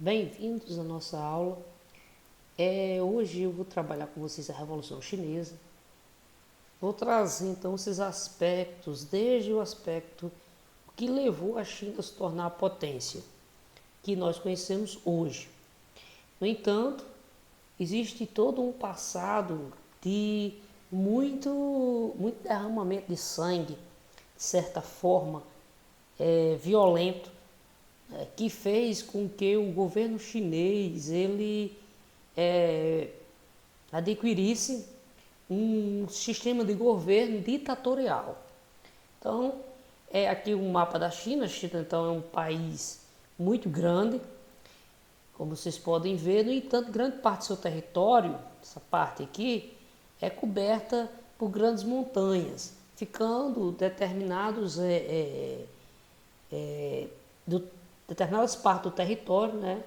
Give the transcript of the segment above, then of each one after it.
Bem-vindos à nossa aula. Hoje eu vou trabalhar com vocês a Revolução Chinesa. Vou trazer então esses aspectos, desde o aspecto que levou a China a se tornar a potência que nós conhecemos hoje. No entanto, existe todo um passado de muito derramamento de sangue, de certa forma, violento, que fez com que o governo chinês ele adquirisse um sistema de governo ditatorial. Então, é aqui um mapa da China. A China, então, é um país muito grande, como vocês podem ver. No entanto, grande parte do seu território, essa parte aqui, é coberta por grandes montanhas, ficando determinadas partes do território, né,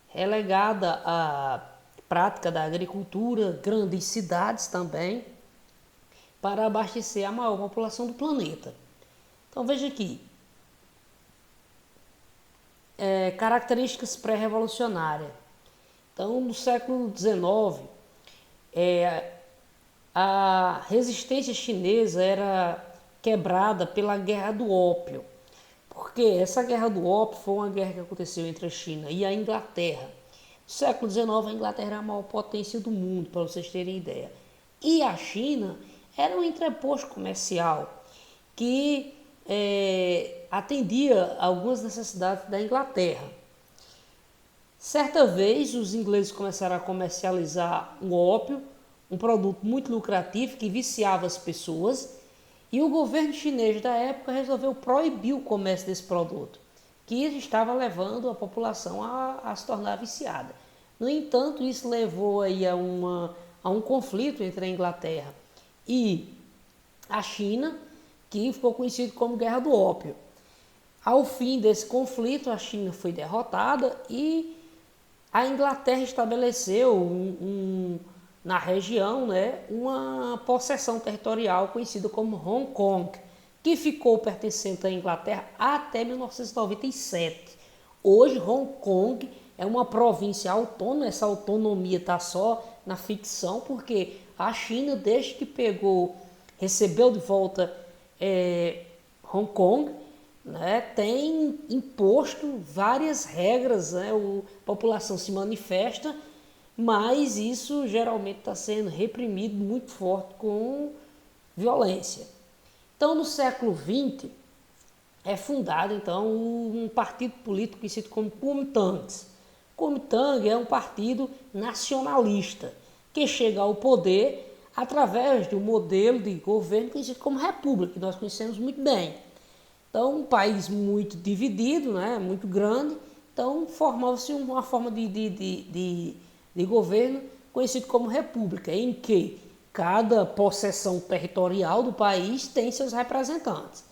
relegada à prática da agricultura, grandes cidades também, para abastecer a maior população do planeta. Então veja aqui, características pré-revolucionárias. Então no século XIX, a resistência chinesa era quebrada pela Guerra do Ópio. Porque essa Guerra do Ópio foi uma guerra que aconteceu entre a China e a Inglaterra. No século XIX, a Inglaterra era a maior potência do mundo, para vocês terem ideia. E a China era um entreposto comercial que atendia algumas necessidades da Inglaterra. Certa vez, os ingleses começaram a comercializar o ópio, um produto muito lucrativo que viciava as pessoas, e o governo chinês da época resolveu proibir o comércio desse produto, que estava levando a população a se tornar viciada. No entanto, isso levou aí a um conflito entre a Inglaterra e a China, que ficou conhecido como Guerra do Ópio. Ao fim desse conflito, a China foi derrotada e a Inglaterra estabeleceu na região, né, uma possessão territorial conhecida como Hong Kong, que ficou pertencente à Inglaterra até 1997. Hoje, Hong Kong é uma província autônoma. Essa autonomia está só na ficção, porque a China, desde que recebeu de volta Hong Kong, né, tem imposto várias regras, né, a população se manifesta, mas isso geralmente está sendo reprimido muito forte com violência. Então, no século XX, é fundado então um partido político conhecido como Kuomintang. Kuomintang é um partido nacionalista que chega ao poder através de um modelo de governo conhecido como república, que nós conhecemos muito bem. Então, um país muito dividido, né, muito grande, então formava-se uma forma de governo conhecido como república, em que cada possessão territorial do país tem seus representantes.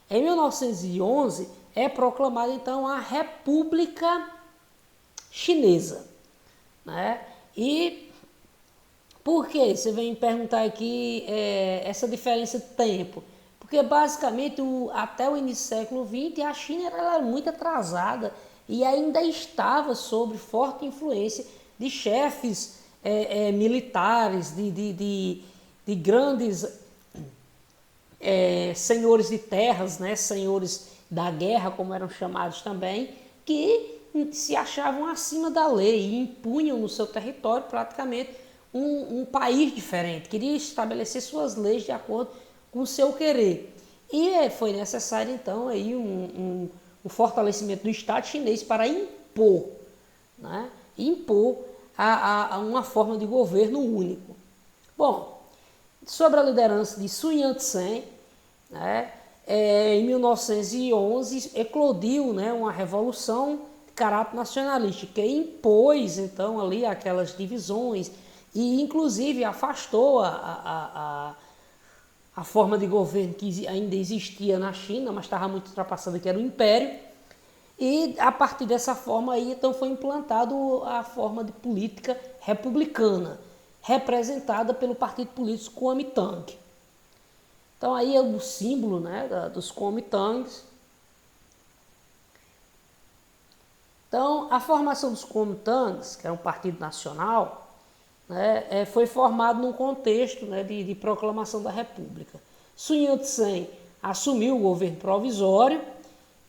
Em 1911 é proclamada então a República Chinesa, né? E por que? Você vem perguntar aqui essa diferença de tempo. Porque basicamente até o início do século XX a China era muito atrasada e ainda estava sob forte influência de chefes militares, de grandes senhores de terras, né, senhores da guerra, como eram chamados também, que se achavam acima da lei e impunham no seu território praticamente um país diferente, queria estabelecer suas leis de acordo com o seu querer. E foi necessário então aí um fortalecimento do Estado chinês para impor, né, a uma forma de governo único. Bom, sobre a liderança de Sun Yat-sen, né, em 1911 eclodiu, né, uma revolução de caráter nacionalista que impôs então ali aquelas divisões e inclusive afastou a forma de governo que ainda existia na China, mas estava muito ultrapassada, que era o Império. E a partir dessa forma aí, então foi implantado a forma de política republicana, representada pelo partido político Kuomintang. Então aí é o símbolo, né, dos Kuomintangs. Então, a formação dos Kuomintangs, que era um partido nacional, né, foi formado num contexto, né, de proclamação da República. Sun Yat-sen assumiu o governo provisório,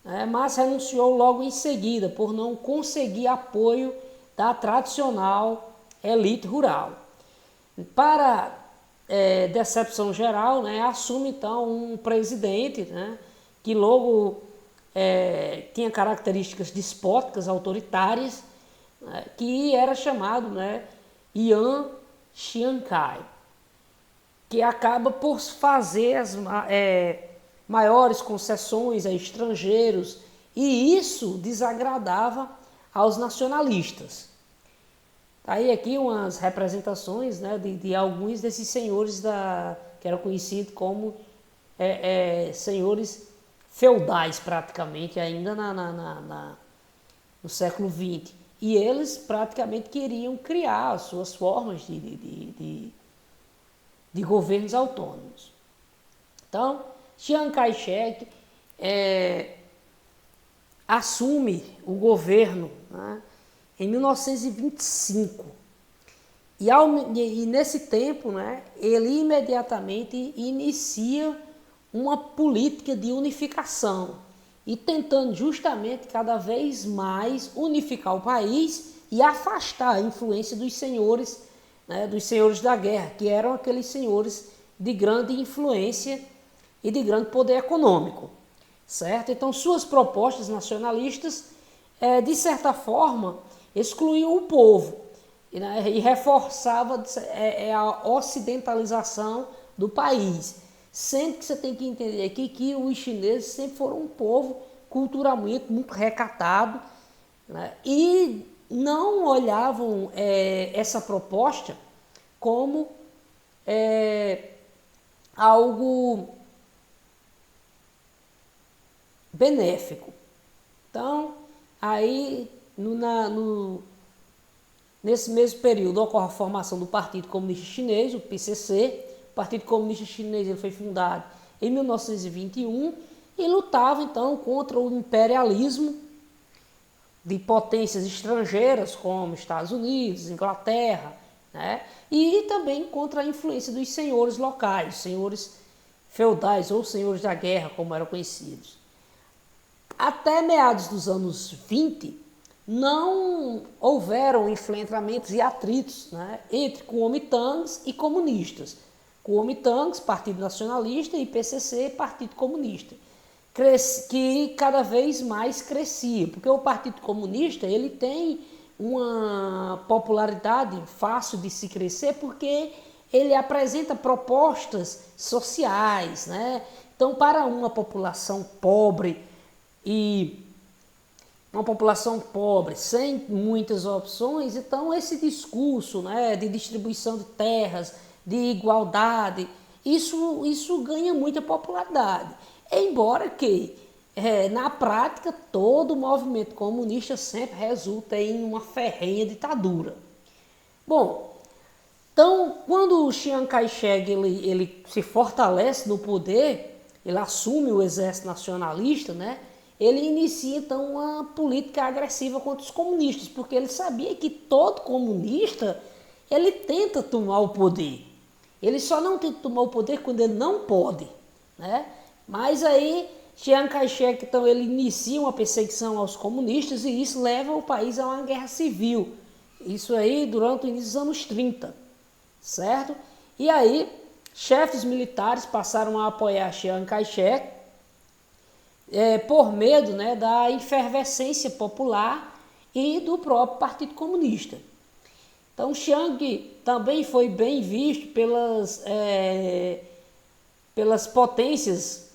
né, mas renunciou logo em seguida por não conseguir apoio da tradicional elite rural. Para decepção geral, né, assume então um presidente, né, que logo tinha características despóticas, autoritárias, né, que era chamado, né, Yang Chiang-kai, que acaba por fazer as maiores concessões a estrangeiros, e isso desagradava aos nacionalistas. Aí aqui umas representações, né, de alguns desses senhores que eram conhecidos como senhores feudais, praticamente, ainda no século XX. E eles praticamente queriam criar as suas formas de governos autônomos. Então, Chiang Kai-shek assume o governo, né, em 1925. E nesse tempo, né, ele imediatamente inicia uma política de unificação e tentando justamente cada vez mais unificar o país e afastar a influência dos senhores, né, dos senhores da guerra, que eram aqueles senhores de grande influência e de grande poder econômico, certo? Então, suas propostas nacionalistas, de certa forma, excluíam o povo, né, e reforçava a ocidentalização do país. Sendo que você tem que entender aqui que os chineses sempre foram um povo culturalmente muito recatado, né, e não olhavam essa proposta como algo benéfico. Então, aí nesse mesmo período ocorre a formação do Partido Comunista Chinês, o PCC. O Partido Comunista Chinês ele foi fundado em 1921 e lutava então contra o imperialismo de potências estrangeiras como Estados Unidos, Inglaterra, né? E também contra a influência dos senhores locais, senhores feudais ou senhores da guerra, como eram conhecidos. Até meados dos anos 20, não houveram enfrentamentos e atritos, né, entre Kuomintangs e comunistas. Kuomintangs, Partido Nacionalista, e PCC, Partido Comunista, que cada vez mais crescia, porque o Partido Comunista ele tem uma popularidade fácil de se crescer porque ele apresenta propostas sociais, né? Então, para uma população pobre sem muitas opções, então esse discurso, né, de distribuição de terras, de igualdade, isso ganha muita popularidade. Embora que, na prática, todo movimento comunista sempre resulta em uma ferrenha ditadura. Bom, então, quando o Chiang Kai-shek ele se fortalece no poder, ele assume o exército nacionalista, né? Ele inicia então uma política agressiva contra os comunistas, porque ele sabia que todo comunista ele tenta tomar o poder. Ele só não tenta tomar o poder quando ele não pode, né? Mas aí Chiang Kai-shek então ele inicia uma perseguição aos comunistas e isso leva o país a uma guerra civil. Isso aí durante o início dos anos 30, certo? E aí chefes militares passaram a apoiar Chiang Kai-shek por medo, né, da efervescência popular e do próprio Partido Comunista. Então, Chiang também foi bem visto pelas potências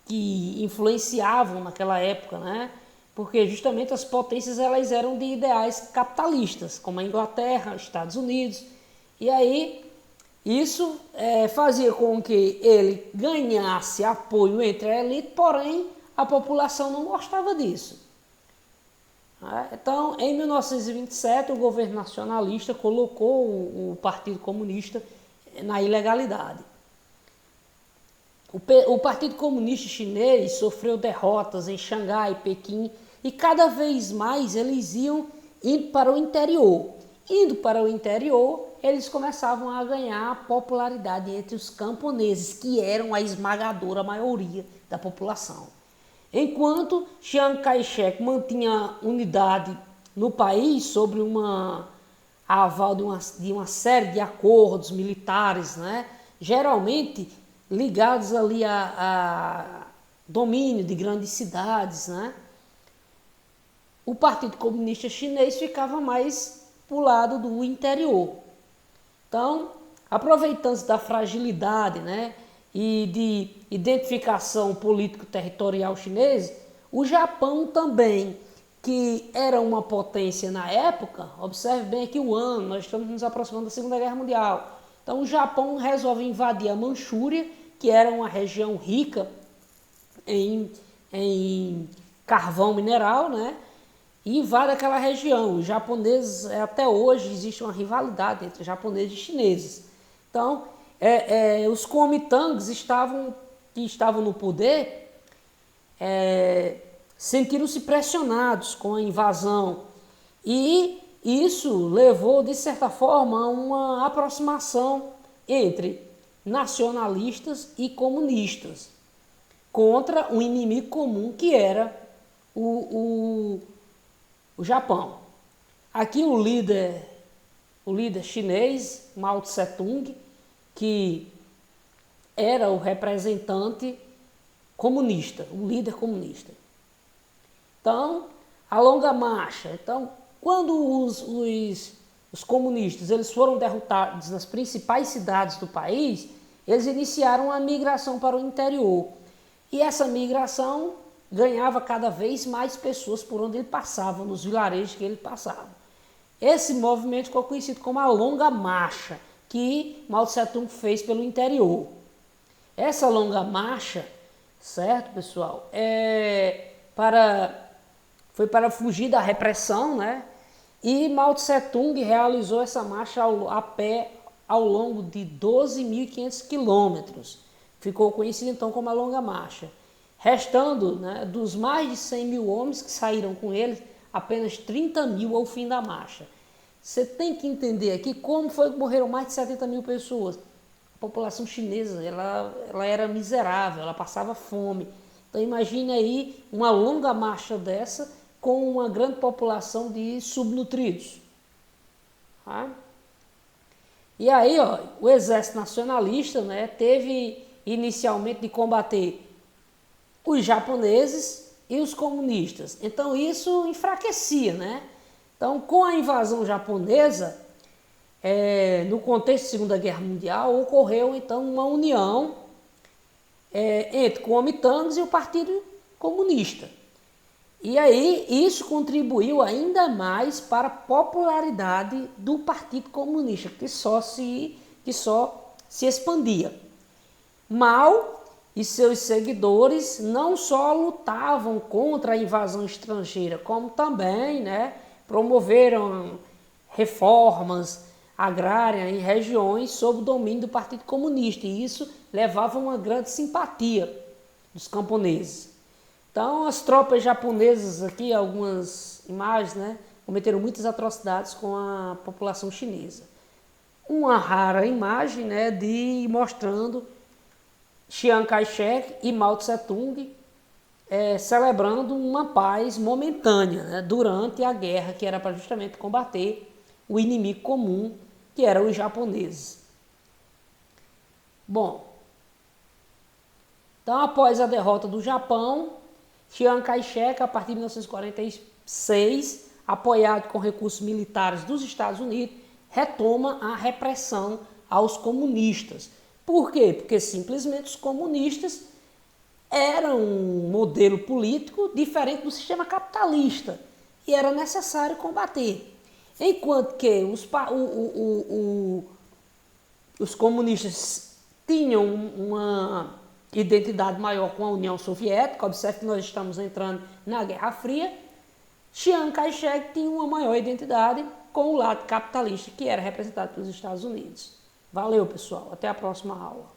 que influenciavam naquela época, né? Porque justamente as potências elas eram de ideais capitalistas, como a Inglaterra, Estados Unidos, e aí isso fazia com que ele ganhasse apoio entre a elite, porém a população não gostava disso. Então, em 1927, o governo nacionalista colocou o Partido Comunista na ilegalidade. O Partido Comunista Chinês sofreu derrotas em Xangai, Pequim, e cada vez mais eles iam indo para o interior. Indo para o interior, eles começavam a ganhar popularidade entre os camponeses, que eram a esmagadora maioria da população. Enquanto Chiang Kai-shek mantinha unidade no país sobre a aval de uma série de acordos militares, né, geralmente ligados ali a domínio de grandes cidades, né, o Partido Comunista Chinês ficava mais para o lado do interior. Então, aproveitando-se da fragilidade, né, e de identificação político-territorial chinesa, o Japão também, que era uma potência na época, observe bem aqui o ano, nós estamos nos aproximando da Segunda Guerra Mundial. Então o Japão resolve invadir a Manchúria, que era uma região rica em carvão mineral, né? E invade aquela região. Os japoneses, até hoje, existe uma rivalidade entre japoneses e chineses. Então, os Kuomintangs que estavam no poder sentiram-se pressionados com a invasão. E isso levou, de certa forma, a uma aproximação entre nacionalistas e comunistas contra um inimigo comum que era o Japão. Aqui o líder chinês, Mao Tse-tung, que era o representante comunista, o líder comunista. Então, a longa marcha. Então, quando os comunistas eles foram derrotados nas principais cidades do país, eles iniciaram a migração para o interior. E essa migração ganhava cada vez mais pessoas por onde ele passava, nos vilarejos que ele passava. Esse movimento ficou conhecido como a Longa Marcha, que Mao Tse-tung fez pelo interior. Essa Longa Marcha, certo, pessoal, foi para fugir da repressão, né? E Mao Tse-tung realizou essa marcha a pé ao longo de 12.500 quilômetros. Ficou conhecido então como a Longa Marcha. Restando, né, dos mais de 100 mil homens que saíram com ele, apenas 30 mil ao fim da marcha. Você tem que entender aqui como foi que morreram mais de 70 mil pessoas. A população chinesa ela era miserável, ela passava fome. Então imagine aí uma longa marcha dessa com uma grande população de subnutridos. Tá? E aí, ó, o exército nacionalista, né, teve inicialmente de combater os japoneses e os comunistas. Então isso enfraquecia, né? Então, com a invasão japonesa, no contexto da Segunda Guerra Mundial, ocorreu então uma união entre Kuomintangs e o Partido Comunista. E aí isso contribuiu ainda mais para a popularidade do Partido Comunista, que só se expandia. Mao e seus seguidores não só lutavam contra a invasão estrangeira, como também, né, promoveram reformas agrárias em regiões sob o domínio do Partido Comunista, e isso levava a uma grande simpatia dos camponeses. Então, as tropas japonesas, aqui algumas imagens, né, cometeram muitas atrocidades com a população chinesa. Uma rara imagem, né, mostrando Chiang Kai-shek e Mao Tse-tung celebrando uma paz momentânea, né, durante a guerra, que era para justamente combater o inimigo comum, que eram os japoneses. Bom, então após a derrota do Japão, Chiang Kai-shek, a partir de 1946, apoiado com recursos militares dos Estados Unidos, retoma a repressão aos comunistas. Por quê? Porque simplesmente os comunistas eram um modelo político diferente do sistema capitalista e era necessário combater. Enquanto que os comunistas tinham uma identidade maior com a União Soviética, observe que nós estamos entrando na Guerra Fria, Chiang Kai-shek tinha uma maior identidade com o lado capitalista, que era representado pelos Estados Unidos. Valeu, pessoal. Até a próxima aula.